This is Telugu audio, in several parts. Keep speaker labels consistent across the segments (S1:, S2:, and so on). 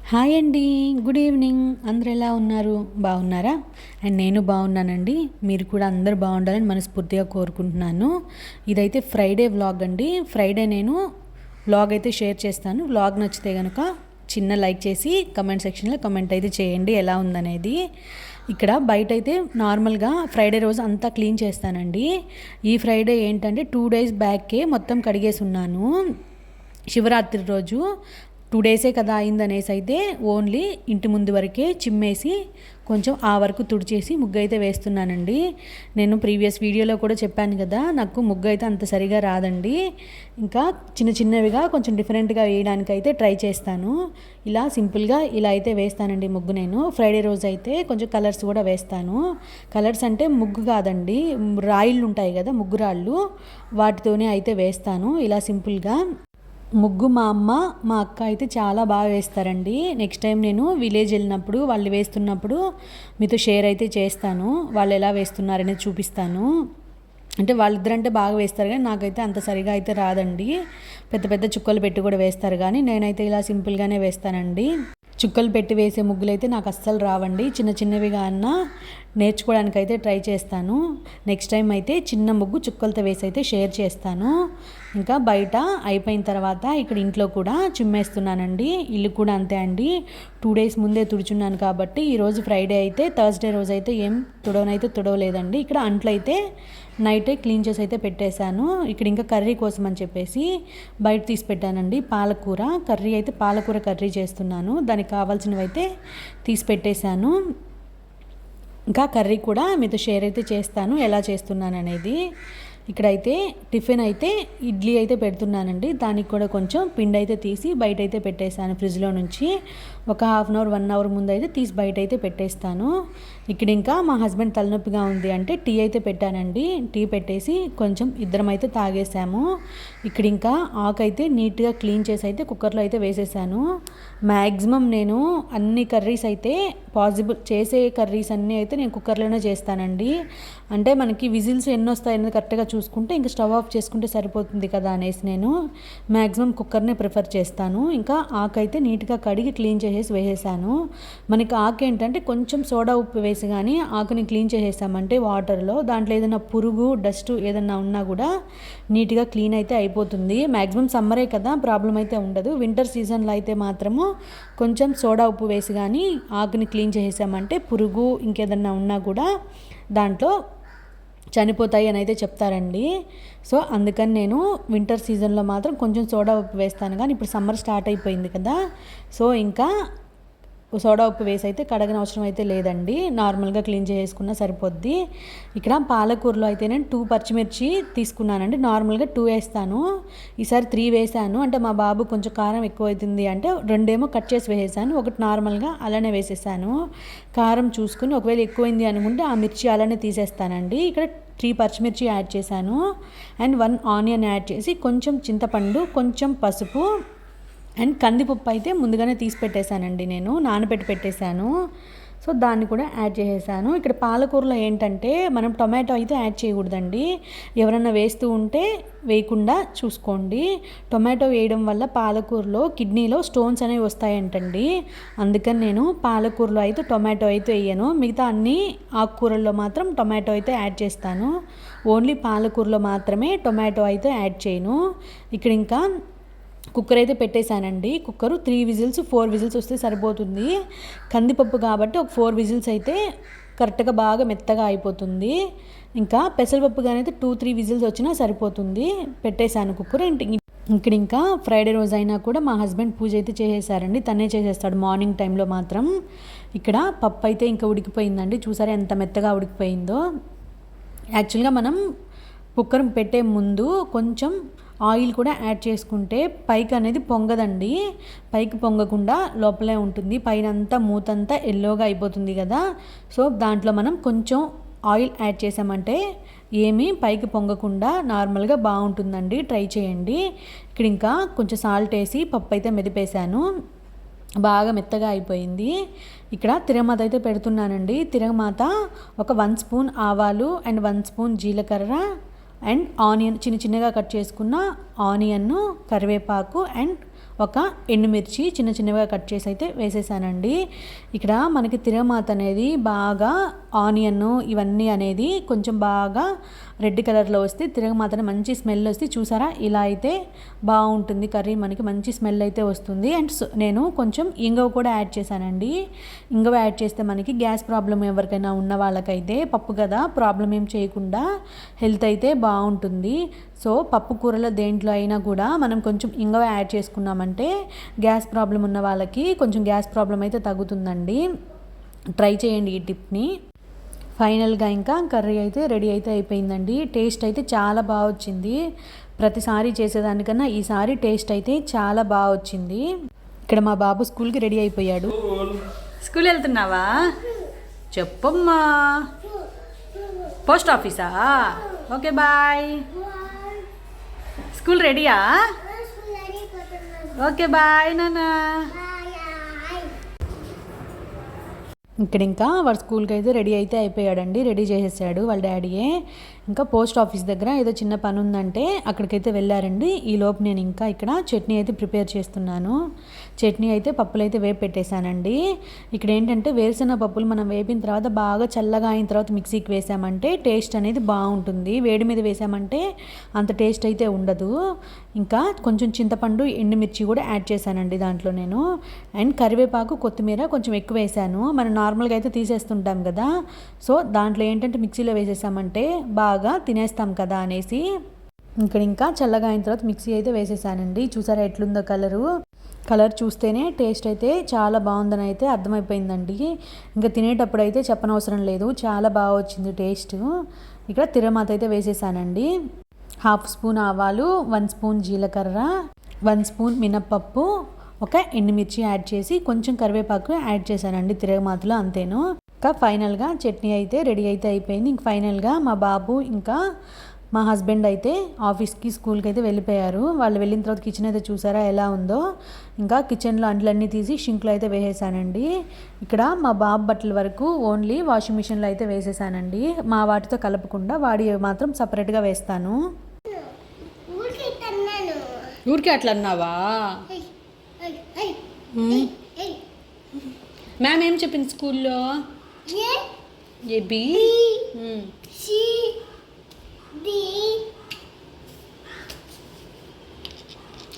S1: హాయ్ అండి. Good evening. అందరూ ఎలా ఉన్నారు? బాగున్నారా? అండ్ నేను బాగున్నానండి. మీరు కూడా అందరూ బాగుండాలని మనస్ఫూర్తిగా కోరుకుంటున్నాను. ఇదైతే ఫ్రైడే వ్లాగ్ అండి. ఫ్రైడే నేను వ్లాగ్ అయితే షేర్ చేస్తాను. వ్లాగ్ నచ్చితే కనుక చిన్న లైక్ చేసి కమెంట్ సెక్షన్లో కమెంట్ అయితే చేయండి ఎలా ఉందనేది. ఇక్కడ బయట అయితే నార్మల్గా ఫ్రైడే రోజు అంతా క్లీన్ చేస్తానండి. ఈ ఫ్రైడే ఏంటంటే 2 days బ్యాకే మొత్తం కడిగేసి ఉన్నాను. శివరాత్రి రోజు 2 days కదా అయిందనేసి అయితే ఓన్లీ ఇంటి ముందు వరకే చిమ్మేసి కొంచెం ఆ వరకు తుడిచేసి ముగ్గు అయితే వేస్తున్నానండి. నేను ప్రీవియస్ వీడియోలో కూడా చెప్పాను కదా, నాకు ముగ్గు అయితే అంత సరిగా రాదండి. ఇంకా చిన్న చిన్నవిగా కొంచెం డిఫరెంట్గా వేయడానికి అయితే ట్రై చేస్తాను. ఇలా సింపుల్గా ఇలా అయితే వేస్తానండి ముగ్గు. నేను ఫ్రైడే రోజు అయితే కొంచెం కలర్స్ కూడా వేస్తాను. కలర్స్ అంటే ముగ్గు కాదండి, రాయిళ్ళు ఉంటాయి కదా, ముగ్గు రాళ్ళు, వాటితోనే అయితే వేస్తాను ఇలా సింపుల్గా. ముగ్గు మా అమ్మ మా అక్క అయితే చాలా బాగా వేస్తారండి. నెక్స్ట్ టైం నేను విలేజ్ వెళ్ళినప్పుడు వాళ్ళు వేస్తున్నప్పుడు మీతో షేర్ అయితే చేస్తాను. వాళ్ళు ఎలా వేస్తున్నారనేది చూపిస్తాను. అంటే వాళ్ళిద్దరంటే బాగా వేస్తారు కానీ నాకైతే అంత సరిగా అయితే రాదండి. పెద్ద పెద్ద చుక్కలు పెట్టి కూడా వేస్తారు కానీ నేనైతే ఇలా సింపుల్గానే వేస్తానండి. చుక్కలు పెట్టి వేసే ముగ్గులు అయితే నాకు అస్సలు రావండి. చిన్న చిన్నవిగా అన్నా నేర్చుకోవడానికి అయితే ట్రై చేస్తాను. నెక్స్ట్ టైం అయితే చిన్న ముగ్గు చుక్కలతో వేసి అయితే షేర్ చేస్తాను. ఇంకా బయట అయిపోయిన తర్వాత ఇక్కడ ఇంట్లో కూడా చిమ్మేస్తున్నానండి. ఇల్లు కూడా అంతే అండి. 2 days ముందే తుడుచున్నాను కాబట్టి ఈరోజు ఫ్రైడే అయితే థర్స్డే రోజు అయితే ఏం తుడవలేదండి. ఇక్కడ అంట్లు అయితే నైటే క్లీన్ చేసి అయితే పెట్టేశాను. ఇక్కడ ఇంకా కర్రీ కోసం అని చెప్పేసి బయట తీసి పెట్టానండి. పాలకూర కర్రీ అయితే పాలకూర కర్రీ చేస్తున్నాను. దానికి కావాల్సినవి అయితే తీసి పెట్టేశాను. ఇంకా కర్రీ కూడా మీతో షేర్ అయితే చేస్తాను ఎలా చేస్తున్నాను అనేది. ఇక్కడైతే టిఫిన్ అయితే ఇడ్లీ అయితే పెడుతున్నానండి. దానికి కూడా కొంచెం పిండి అయితే తీసి బయట అయితే పెట్టేశాను. ఫ్రిడ్జ్లో నుంచి ఒక 1/2 hour 1 hour ముందు అయితే తీసి బయట అయితే పెట్టేస్తాను. ఇక్కడ ఇంకా మా హస్బెండ్ తలనొప్పిగా ఉంది అంటే టీ అయితే పెట్టానండి. టీ పెట్టేసి కొంచెం ఇద్దరం అయితే తాగేసాము. ఇక్కడ ఇంకా ఆకు అయితే నీట్గా క్లీన్ చేసి అయితే కుక్కర్లో అయితే వేసేసాను. మ్యాక్సిమం నేను అన్ని కర్రీస్ అయితే పాసిబుల్ చేసే కర్రీస్ అన్నీ అయితే నేను కుక్కర్లోనే చేస్తానండి. అంటే మనకి విజిల్స్ ఎన్ని వస్తాయనేది కరెక్ట్గా చూసుకుంటే ఇంకా స్టవ్ ఆఫ్ చేసుకుంటే సరిపోతుంది కదా అనేసి నేను మ్యాక్సిమం కుక్కర్నే ప్రిఫర్ చేస్తాను. ఇంకా ఆకు అయితే నీట్గా కడిగి క్లీన్ చేసేసి వేసేసాను. మనకి ఆకు ఏంటంటే కొంచెం సోడా ఉప్పు వేసి కానీ ఆకుని క్లీన్ చేసేసామంటే వాటర్లో దాంట్లో ఏదైనా పురుగు డస్ట్ ఏదైనా ఉన్నా కూడా నీట్గా క్లీన్ అయితే అయిపోతుంది. మ్యాక్సిమం సమ్మరే కదా ప్రాబ్లం అయితే ఉండదు. వింటర్ సీజన్లో అయితే మాత్రము కొంచెం సోడా ఉప్పు వేసి కానీ ఆకుని క్లీన్ చేసేసామంటే పురుగు ఇంకేదన్నా ఉన్నా కూడా దాంట్లో చనిపోతాయి అని అయితే చెప్తారండి. సో అందుకని నేను వింటర్ సీజన్లో మాత్రం కొంచెం సోడా ఉప్పు వేస్తాను. కానీ ఇప్పుడు సమ్మర్ స్టార్ట్ అయిపోయింది కదా, సో ఇంకా సోడా ఉప్పు వేసి అయితే కడగని అవసరం అయితే లేదండి. నార్మల్గా క్లీన్ చేసుకున్నా సరిపోద్ది. ఇక్కడ పాలకూరలో అయితే నేను 2 పచ్చిమిర్చి తీసుకున్నానండి. నార్మల్గా 2 వేస్తాను, ఈసారి 3 వేసాను. అంటే మా బాబు కొంచెం కారం ఎక్కువ అవుతుంది అంటే 2 ఏమో కట్ చేసి వేసేసాను, ఒకటి నార్మల్గా అలానే వేసేసాను. కారం చూసుకుని ఒకవేళ ఎక్కువైంది అనుకుంటే ఆ మిర్చి అలానే తీసేస్తానండి. ఇక్కడ 3 పచ్చిమిర్చి యాడ్ చేశాను అండ్ 1 ఆనియన్ యాడ్ చేసి కొంచెం చింతపండు, కొంచెం పసుపు అండ్ కందిపప్పు అయితే ముందుగానే తీసి పెట్టేశానండి. నేను నానబెట్టి పెట్టేశాను. సో దాన్ని కూడా యాడ్ చేసేసాను. ఇక్కడ పాలకూరలో ఏంటంటే మనం టొమాటో అయితే యాడ్ చేయకూడదండి. ఎవరైనా వేస్తూ ఉంటే వేయకుండా చూసుకోండి. టొమాటో వేయడం వల్ల పాలకూరలో కిడ్నీలో స్టోన్స్ అనేవి వస్తాయంటండి. అందుకని నేను పాలకూరలో అయితే టొమాటో అయితే వేయను. మిగతా అన్ని ఆకుకూరల్లో మాత్రం టొమాటో అయితే యాడ్ చేస్తాను. ఓన్లీ పాలకూరలో మాత్రమే టొమాటో అయితే యాడ్ చేయను. ఇక్కడ ఇంకా కుక్కర్ అయితే పెట్టేశానండి. కుక్కరు 3 విజిల్స్ 4 విజిల్స్ వస్తే సరిపోతుంది. కందిపప్పు కాబట్టి ఒక 4 విజిల్స్ అయితే కరెక్ట్గా బాగా మెత్తగా అయిపోతుంది. ఇంకా పెసరపప్పు కానీ అయితే 2-3 విజిల్స్ వచ్చినా సరిపోతుంది. పెట్టేశాను కుక్కర్. ఇక్కడ ఇంకా ఫ్రైడే రోజు అయినా కూడా మా హస్బెండ్ పూజ అయితే చేసేసారండి. తనే చేసేస్తాడు మార్నింగ్ టైంలో మాత్రం. ఇక్కడ పప్పు అయితే ఇంకా ఉడికిపోయిందండి. చూసారా ఎంత మెత్తగా ఉడికిపోయిందో. యాక్చువల్గా మనం కుక్కర్ పెట్టే ముందు కొంచెం ఆయిల్ కూడా యాడ్ చేసుకుంటే పైకి అనేది పొంగదండి. పైకి పొంగకుండా లోపలే ఉంటుంది. పైన అంతా మూతంతా ఎల్లోగా అయిపోతుంది కదా, సో దాంట్లో మనం కొంచెం ఆయిల్ యాడ్ చేసామంటే ఏమీ పైకి పొంగకుండా నార్మల్గా బాగుంటుందండి. ట్రై చేయండి. ఇక్కడ ఇంకా కొంచెం సాల్ట్ వేసి పప్పు అయితే మెదిపేశాను. బాగా మెత్తగా అయిపోయింది. ఇక్కడ తిరగమాత అయితే పెడుతున్నానండి. తిరగమాత ఒక 1 స్పూన్ ఆవాలు అండ్ 1 స్పూన్ జీలకర్ర అండ్ ఆనియన్ చిన్న చిన్నగా కట్ చేసుకున్న ఆనియన్, కరివేపాకు అండ్ ఒక ఎండుమిర్చి చిన్న చిన్నగా కట్ చేసి అయితే వేసేసానండి. ఇక్కడ మనకి తిరగమాత అనేది బాగా ఆనియన్ ఇవన్నీ అనేది కొంచెం బాగా రెడ్ కలర్లో వస్తే తిరగమాతని మంచి స్మెల్ వస్తే చూసారా, ఇలా అయితే బాగుంటుంది కర్రీ, మనకి మంచి స్మెల్ అయితే వస్తుంది. అండ్ నేను కొంచెం ఇంగువ కూడా యాడ్ చేశానండి. ఇంగువ యాడ్ చేస్తే మనకి గ్యాస్ ప్రాబ్లం ఎవరికైనా ఉన్న వాళ్ళకైతే పప్పు కదా ప్రాబ్లం ఏం చేయకుండా హెల్త్ అయితే బాగుంటుంది. సో పప్పు కూరలో దేంట్లో అయినా కూడా మనం కొంచెం ఇంగువ యాడ్ చేసుకున్నామంటే గ్యాస్ ప్రాబ్లం ఉన్న వాళ్ళకి కొంచెం గ్యాస్ ప్రాబ్లం అయితే తగ్గుతుందండి. ట్రై చేయండి ఈ టిప్ని. ఫైనల్గా ఇంకా కర్రీ అయితే రెడీ అయితే అయిపోయిందండి. టేస్ట్ అయితే చాలా బాగా వచ్చింది. ప్రతిసారి చేసేదానికన్నా ఈసారి టేస్ట్ అయితే చాలా బాగా వచ్చింది. ఇక్కడ మా బాబు స్కూల్కి రెడీ అయిపోయాడు. స్కూల్ వెళ్తున్నావా? చెప్పమ్మా. పోస్ట్ ఆఫీసా? Okay bye. స్కూల్ రెడీయా? ఓకే బాయ్ నాన్న. ఇక్కడ ఇంకా వాడు స్కూల్కి అయితే రెడీ అయితే అయిపోయాడండి. రెడీ చేసేసాడు వాళ్ళ డాడీయే. ఇంకా పోస్ట్ ఆఫీస్ దగ్గర ఏదో చిన్న పని ఉందంటే అక్కడికైతే వెళ్ళారండి. ఈ లోపు నేను ఇంకా ఇక్కడ చట్నీ అయితే ప్రిపేర్ చేస్తున్నాను. చట్నీ అయితే పప్పులు అయితే వేపి పెట్టేశానండి. ఇక్కడ ఏంటంటే వేరుశెనగ పప్పులు మనం వేపిన తర్వాత బాగా చల్లగా అయిన తర్వాత మిక్సీకి వేసామంటే టేస్ట్ అనేది బాగుంటుంది. వేడి మీద వేసామంటే అంత టేస్ట్ అయితే ఉండదు. ఇంకా కొంచెం చింతపండు ఎండుమిర్చి కూడా యాడ్ చేశానండి దాంట్లో నేను. అండ్ కరివేపాకు కొత్తిమీర కొంచెం ఎక్కువ వేసాను. మనం నార్మల్గా అయితే తీసేస్తుంటాం కదా, సో దాంట్లో ఏంటంటే మిక్సీలో వేసేసామంటే బాగా తినేస్తాం కదా అనేసి ఇక్కడ ఇంకా చల్లగా అయిన తర్వాత మిక్సీ అయితే వేసేసానండి. చూసారా ఎట్లుందో కలర్ చూస్తేనే టేస్ట్ అయితే చాలా బాగుందని అయితే అర్థమైపోయిందండి. ఇంకా తినేటప్పుడు అయితే చెప్పనవసరం లేదు, చాలా బాగా వచ్చింది టేస్ట్. ఇక్కడ తిరమాత అయితే వేసేసానండి. 1/2 స్పూన్ ఆవాలు, 1 స్పూన్ జీలకర్ర, 1 స్పూన్ మినప్పప్పు, ఒక ఎండుమిర్చి యాడ్ చేసి కొంచెం కరివేపాకు యాడ్ చేశానండి తిరగమాతలో, అంతేను. ఇంకా ఫైనల్గా చట్నీ అయితే రెడీ అయితే అయిపోయింది. ఇంక ఫైనల్గా మా బాబు ఇంకా మా హస్బెండ్ అయితే ఆఫీస్కి స్కూల్కి అయితే వెళ్ళిపోయారు. వాళ్ళు వెళ్ళిన తర్వాత కిచెన్ అయితే చూసారా ఎలా ఉందో. ఇంకా కిచెన్లో అంట్లన్నీ తీసి షింక్లో అయితే వేసేసానండి. ఇక్కడ మా బాబు బట్టల వరకు ఓన్లీ వాషింగ్ మిషన్లో అయితే వేసేసానండి. మా వాటితో కలపకుండా వాడి మాత్రం సపరేట్గా వేస్తాను. ఊరికే అట్లా అన్నావా? మ్యామ్ ఏం చెప్పింది స్కూల్లో?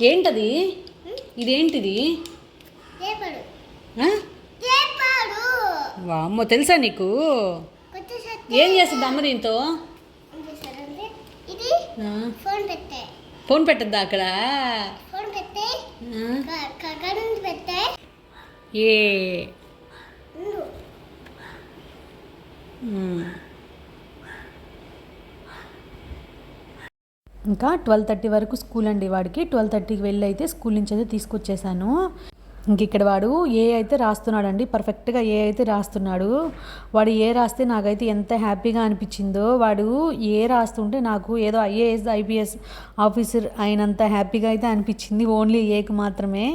S1: ఏంటది? ఇదేంటిది? వామ్మో, తెలుసా నీకు? ఏం చేస్తుంది అమ్మ దీంతో? ఫోన్ పెట్టద్దా అక్కడ? ఏ ఇంకా 12:30 వరకు స్కూల్ అండి వాడికి. 12:30కి వెళ్ళి అయితే స్కూల్ నుంచి అయితే తీసుకొచ్చేసాను. ఇంక ఇక్కడ వాడు ఏ అయితే రాస్తున్నాడండి, పర్ఫెక్ట్గా ఏ అయితే రాస్తున్నాడు. వాడు ఏ రాస్తే నాకైతే ఎంత హ్యాపీగా అనిపించిందో. వాడు ఏ రాస్తుంటే నాకు ఏదో IAS IPS ఆఫీసర్ అయినంత హ్యాపీగా అయితే అనిపించింది, ఓన్లీ ఏకి మాత్రమే.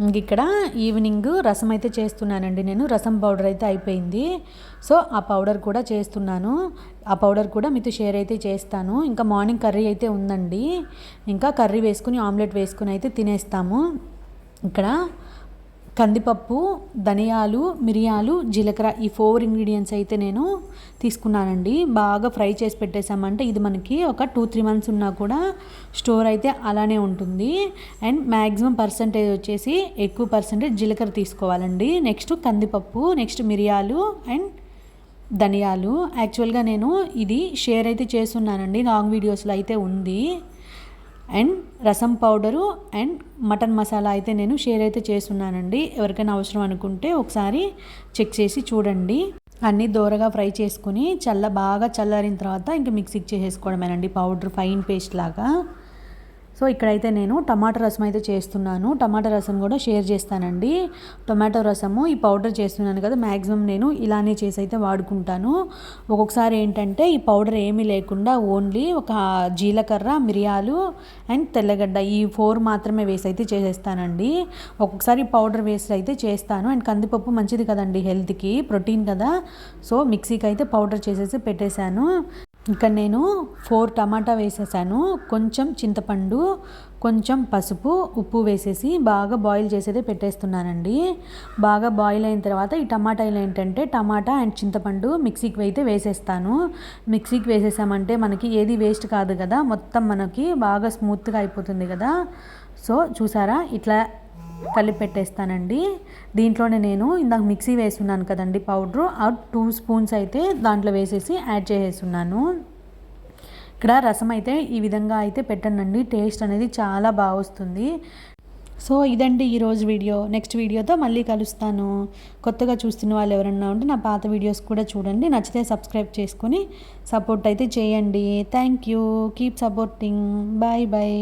S1: ఇంక ఇక్కడ ఈవినింగ్ రసం అయితే చేస్తున్నానండి నేను. రసం పౌడర్ అయితే అయిపోయింది, సో ఆ పౌడర్ కూడా చేస్తున్నాను. ఆ పౌడర్ కూడా మీతో షేర్ అయితే చేస్తాను. ఇంకా మార్నింగ్ కర్రీ అయితే ఉందండి, ఇంకా కర్రీ వేసుకుని ఆమ్లెట్ వేసుకుని అయితే తినేస్తాము. ఇక్కడ కందిపప్పు, ధనియాలు, మిరియాలు, జీలకర్ర ఈ 4 ఇంగ్రీడియంట్స్ అయితే నేను తీసుకున్నానండి. బాగా ఫ్రై చేసి పెట్టేసామంటే ఇది మనకి ఒక 2-3 మంత్స్ ఉన్నా కూడా స్టోర్ అయితే అలానే ఉంటుంది. అండ్ మ్యాక్సిమం పర్సంటేజ్ వచ్చేసి ఎక్కువ పర్సంటేజ్ జీలకర్ర తీసుకోవాలండి. నెక్స్ట్ కందిపప్పు, నెక్స్ట్ మిరియాలు అండ్ ధనియాలు. యాక్చువల్గా నేను ఇది షేర్ అయితే చేస్తున్నానండి, లాంగ్ వీడియోస్లో అయితే ఉంది. అండ్ రసం పౌడరు అండ్ మటన్ మసాలా అయితే నేను షేర్ అయితే చేస్తున్నానండి. ఎవరికైనా అవసరం అనుకుంటే ఒకసారి చెక్ చేసి చూడండి. అన్నీ దోరగా ఫ్రై చేసుకుని బాగా చల్లారిన తర్వాత ఇంకా మిక్సీకి చేసేసుకోవడమేనండి, పౌడర్ ఫైన్ పేస్ట్ లాగా. సో ఇక్కడైతే నేను టమాటా రసం అయితే చేస్తున్నాను. టమాటా రసం కూడా షేర్ చేస్తానండి. టొమాటో రసము ఈ పౌడర్ చేస్తున్నాను కదా, మ్యాక్సిమం నేను ఇలానే చేసి అయితే వాడుకుంటాను. ఒక్కొక్కసారి ఏంటంటే ఈ పౌడర్ ఏమీ లేకుండా ఓన్లీ ఒక జీలకర్ర, మిరియాలు అండ్ తెల్లగడ్డ ఈ 4 మాత్రమే వేసి అయితే చేసేస్తానండి. ఒక్కొక్కసారి పౌడర్ వేసి అయితే చేస్తాను. అండ్ కందిపప్పు మంచిది కదండి హెల్త్కి, ప్రోటీన్ కదా, సో మిక్సీకి అయితే పౌడర్ చేసేసి పెట్టేశాను. ఇక్కడ నేను 4 టమాటా వేసేసాను, కొంచెం చింతపండు, కొంచెం పసుపు, ఉప్పు వేసేసి బాగా బాయిల్ చేసేదే పెట్టేస్తున్నానండి. బాగా బాయిల్ అయిన తర్వాత ఈ టమాటాలు ఏంటంటే టమాటా అండ్ చింతపండు మిక్సీకి అయితే వేసేస్తాను. మిక్సీకి వేసేసామంటే మనకి ఏది వేస్ట్ కాదు కదా, మొత్తం మనకి బాగా స్మూత్గా అయిపోతుంది కదా. సో చూసారా, ఇట్లా కలిపి పెట్టేస్తానండి. దీంట్లోనే నేను ఇందాక మిక్సీ వేస్తున్నాను కదండి పౌడరు, ఆ 2 స్పూన్స్ అయితే దాంట్లో వేసేసి యాడ్ చేసేస్తున్నాను. ఇక్కడ రసం అయితే ఈ విధంగా అయితే పెట్టండి, టేస్ట్ అనేది చాలా బాగా వస్తుంది. సో ఇదండి ఈరోజు వీడియో. నెక్స్ట్ వీడియోతో మళ్ళీ కలుస్తాను. కొత్తగా చూస్తున్న వాళ్ళు ఎవరన్నా ఉంటే నా పాత వీడియోస్ కూడా చూడండి, నచ్చితే సబ్స్క్రైబ్ చేసుకొని సపోర్ట్ అయితే చేయండి. Thank you, keep supporting. Bye bye.